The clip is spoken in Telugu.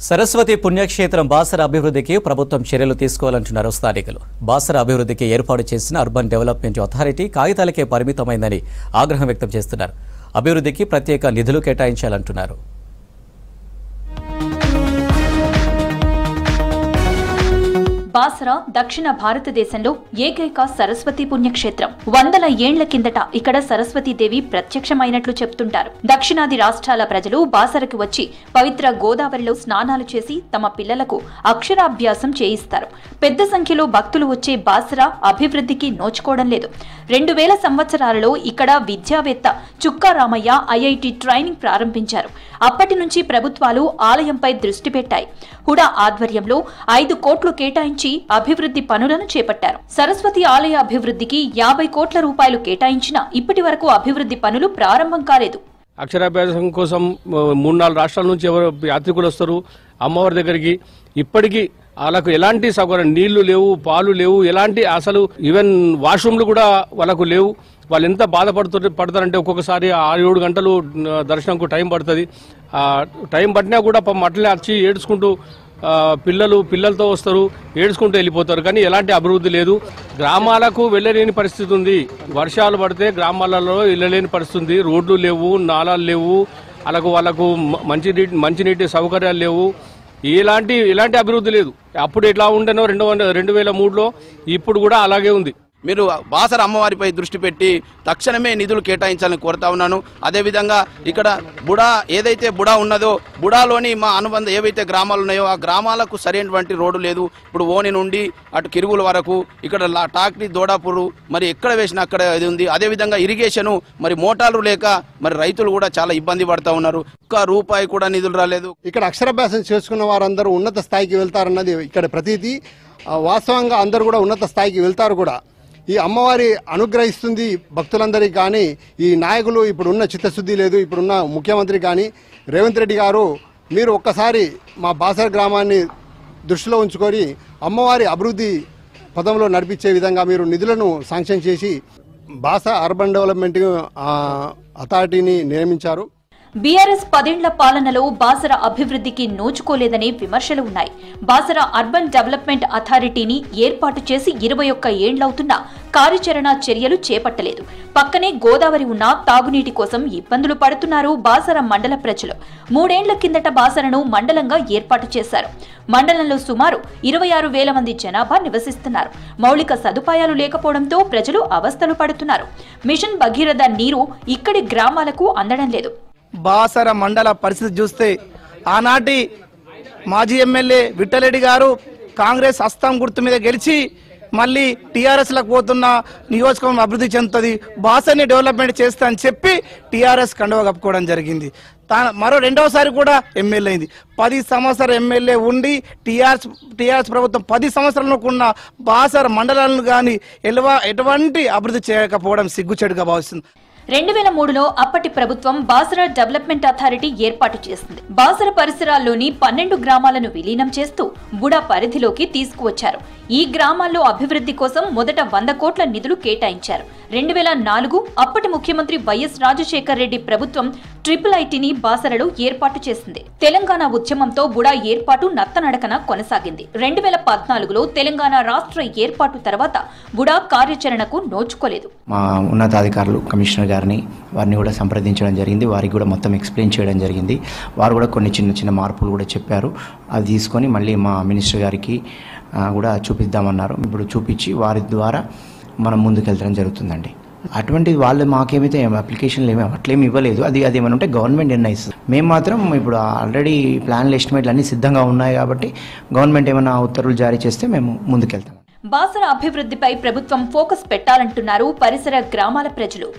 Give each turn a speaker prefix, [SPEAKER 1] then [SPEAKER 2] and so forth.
[SPEAKER 1] సరస్వతి పుణ్యక్షేత్రం బాసర అభివృద్ధికి ప్రభుత్వం చర్యలు తీసుకోవాలంటున్నారు స్థానికులు. బాసర అభివృద్ధికి ఏర్పాటు చేసిన అర్బన్ డెవలప్మెంట్ అథారిటీ కాగితాలకే పరిమితమైందని ఆగ్రహం వ్యక్తం చేస్తున్నారు. అభివృద్ధికి ప్రత్యేక నిధులు కేటాయించాలంటున్నారు.
[SPEAKER 2] బాసర దక్షిణ భారతదేశంలో ఏకైక సరస్వతి పుణ్యక్షేత్రం. వందల ఏండ్ల కిందట ఇక్కడ సరస్వతీదేవి ప్రత్యక్షమైనట్లు చెప్తుంటారు. దక్షిణాది రాష్ట్రాల ప్రజలు బాసరకు వచ్చి పవిత్ర గోదావరిలో స్నానాలు చేసి తమ పిల్లలకు అక్షరాభ్యాసం చేయిస్తారు. పెద్ద సంఖ్యలో భక్తులు వచ్చే బాసర అభివృద్ధికి నోచుకోవడం లేదు. 2000 సంవత్సరాలలో ఇక్కడ విద్యావేత్త చుక్కా రామయ్య ఐఐటి ట్రైనింగ్ ప్రారంభించారు. అప్పటి నుంచి ప్రభుత్వాలు ఆలయంపై దృష్టి పెట్టాయి. హుడా ఆధ్వర్యంలో 5 కోట్లు కేటాయించి అభివృద్ధి పనులను చేపట్టారు. సరస్వతి ఆలయ అభివృద్ధికి 50 కోట్ల రూపాయలు కేటాయించినా ఇప్పటి వరకు అభివృద్ధి పనులు ప్రారంభం కాలేదు.
[SPEAKER 3] అక్షరాభ్యాసం కోసం 3-4 రాష్ట్రాల నుంచి ఎవరు యాత్రికులు వస్తారు అమ్మవారి దగ్గరికి. ఇప్పటికీ వాళ్ళకు ఎలాంటి సౌకర్యం, నీళ్లు లేవు, పాలు లేవు, ఎలాంటి అసలు ఈవెన్ వాష్రూమ్లు కూడా వాళ్ళకు లేవు. వాళ్ళు ఎంత పడతారంటే ఒక్కొక్కసారి 6-7 గంటలు దర్శనంకు టైం పడుతుంది. టైం పట్టినా కూడా అట్లనే వచ్చి ఏడ్చుకుంటూ పిల్లలతో వస్తారు, ఏడ్చుకుంటూ వెళ్ళిపోతారు. కానీ ఎలాంటి అభివృద్ధి లేదు. గ్రామాలకు వెళ్ళలేని పరిస్థితి ఉంది. వర్షాలు పడితే గ్రామాలలో వెళ్ళలేని పరిస్థితి ఉంది. రోడ్లు లేవు, నాలాలు లేవు, వాళ్ళకు మంచినీటి సౌకర్యాలు లేవు. ఎలాంటి అభివృద్ధి లేదు. అప్పుడు ఎట్లా ఉండేనో 2003లో ఇప్పుడు కూడా అలాగే ఉంది.
[SPEAKER 4] మీరు బాసర అమ్మవారిపై దృష్టి పెట్టి తక్షణమే నిధులు కేటాయించాలని కోరుతా ఉన్నాను. అదేవిధంగా ఇక్కడ బుడా ఏదైతే బుడా ఉన్నదో బుడాలోని మా అనుబంధ ఏవైతే గ్రామాలు ఉన్నాయో ఆ గ్రామాలకు సరైనటువంటి రోడ్డు లేదు. ఇప్పుడు ఓని నుండి అటు కిరుగుల వరకు ఇక్కడ టాక్లీ దోడాపూరు మరి ఎక్కడ వేసినా అక్కడ ఇది ఉంది. అదేవిధంగా ఇరిగేషను మరి మోటార్లు లేక మరి రైతులు కూడా చాలా ఇబ్బంది పడుతూ ఉన్నారు. ఒక్క రూపాయి కూడా నిధులు రాలేదు.
[SPEAKER 5] ఇక్కడ అక్షరాభ్యాసం చేసుకున్న వారందరూ ఉన్నత స్థాయికి వెళ్తారన్నది ఇక్కడ ప్రతీది. వాస్తవంగా అందరూ కూడా ఉన్నత స్థాయికి వెళ్తారు కూడా. ఈ అమ్మవారి అనుగ్రహిస్తుంది భక్తులందరికీ. కానీ ఈ నాయకులు ఇప్పుడున్న చిత్తశుద్ధి లేదు. ఇప్పుడున్న ముఖ్యమంత్రి కానీ రేవంత్ రెడ్డి గారు మీరు ఒక్కసారి మా బాసర గ్రామాన్ని దృష్టిలో ఉంచుకొని అమ్మవారి అభివృద్ధి పదంలో నడిపించే విధంగా మీరు నిధులను శాంక్షన్ చేసి బాసర అర్బన్ డెవలప్మెంట్ అథారిటీని నియమించారు.
[SPEAKER 2] బీఆర్ఎస్ 10 ఏళ్ల పాలనలో బాసర అభివృద్ధికి నోచుకోలేదనే విమర్శలు ఉన్నాయి. బాసర అర్బన్ డెవలప్మెంట్ అథారిటీని ఏర్పాటు చేసి 21 ఏండ్లవుతున్నా కార్యాచరణ చర్యలు చేపట్టలేదు. పక్కనే గోదావరి ఉన్నా తాగునీటి కోసం ఇబ్బందులు పడుతున్నారు బాసర మండల ప్రజలు. 3 ఏళ్ల కిందట బాసరను మండలంగా ఏర్పాటు చేశారు. మండలంలో సుమారు 26,000 మంది జనాభా నివసిస్తున్నారు. మౌలిక సదుపాయాలు లేకపోవడంతో ప్రజలు అవస్థలు పడుతున్నారు. మిషన్ భగీరథ నీరు ఇక్కడి గ్రామాలకు అందడం లేదు.
[SPEAKER 6] బాసర మండల పరిస్థితి చూస్తే ఆనాటి మాజీ ఎమ్మెల్యే విఠలరెడ్డి గారు కాంగ్రెస్ హస్తం గుర్తు మీద గెలిచి మళ్ళీ టీఆర్ఎస్ లకు పోతున్న నియోజకవర్గం అభివృద్ధి చెందుతుంది, బాసర్ని డెవలప్మెంట్ చేస్తా అని చెప్పి టీఆర్ఎస్ కండువ కప్పుకోవడం జరిగింది. మరో రెండవసారి కూడా ఎమ్మెల్యే అయింది. 10 సంవత్సరాలు ఎమ్మెల్యే ఉండి టీఆర్ఎస్ ప్రభుత్వం 10 సంవత్సరాలకు ఉన్న బాసర మండలాలను కానీ ఎటువంటి అభివృద్ధి చేయకపోవడం సిగ్గుచేటుగా భావిస్తుంది.
[SPEAKER 2] 2003లో అప్పటి ప్రభుత్వం బాసర డెవలప్మెంట్ అథారిటీ ఏర్పాటు చేసింది. బాసర పరిసరాల్లోని 12 గ్రామాలను విలీనం చేస్తూ బుడా పరిధిలోకి తీసుకువచ్చారు. ఈ గ్రామాల్లో అభివృద్ధి కోసం మొదట 100 కోట్ల నిధులు కేటాయించారు. 2004 అప్పటి ముఖ్యమంత్రి వైఎస్ రాజశేఖర్ రెడ్డి ప్రభుత్వం IIITని బాసరలో ఏర్పాటు చేసింది. తెలంగాణ ఉద్యమంతో బుడా ఏర్పాటు నత్తనడకన కొనసాగింది. 2014లో తెలంగాణ రాష్ట్ర ఏర్పాటు తర్వాత బుడా కార్యాచరణకు నోచుకోలేదు.
[SPEAKER 7] మా ఉన్నతాధికారులు కమిషనర్ గారిని వారిని కూడా సంప్రదించడం జరిగింది. వారికి కూడా మొత్తం ఎక్స్ప్లెయిన్ చేయడం జరిగింది. వారు కూడా కొన్ని చిన్న మార్పులు కూడా చెప్పారు. అది తీసుకొని మళ్ళీ మా మినిస్టర్ గారికి కూడా చూపిద్దామన్నారు. ఇప్పుడు చూపించి వారి ద్వారా మనం ముందుకెళ్ళడం జరుగుతుందండి. అటువంటి వాళ్ళు మాకేమైతే అప్లికేషన్లు అట్లేమి ఇవ్వలేదు. అది ఏమైనా ఉంటే గవర్నమెంట్ నిర్ణయిస్తుంది. మేము మాత్రం ఇప్పుడు ఆల్రెడీ ప్లాన్లు ఎస్టిమేట్లు అన్నీ సిద్ధంగా ఉన్నాయి కాబట్టి గవర్నమెంట్ ఏమైనా ఉత్తర్వులు జారీ చేస్తే మేము ముందుకెళ్తాం.
[SPEAKER 2] బాసర అభివృద్ధిపై ప్రభుత్వం ఫోకస్ పెట్టాలంటున్నారు పరిసర గ్రామాల ప్రజలు.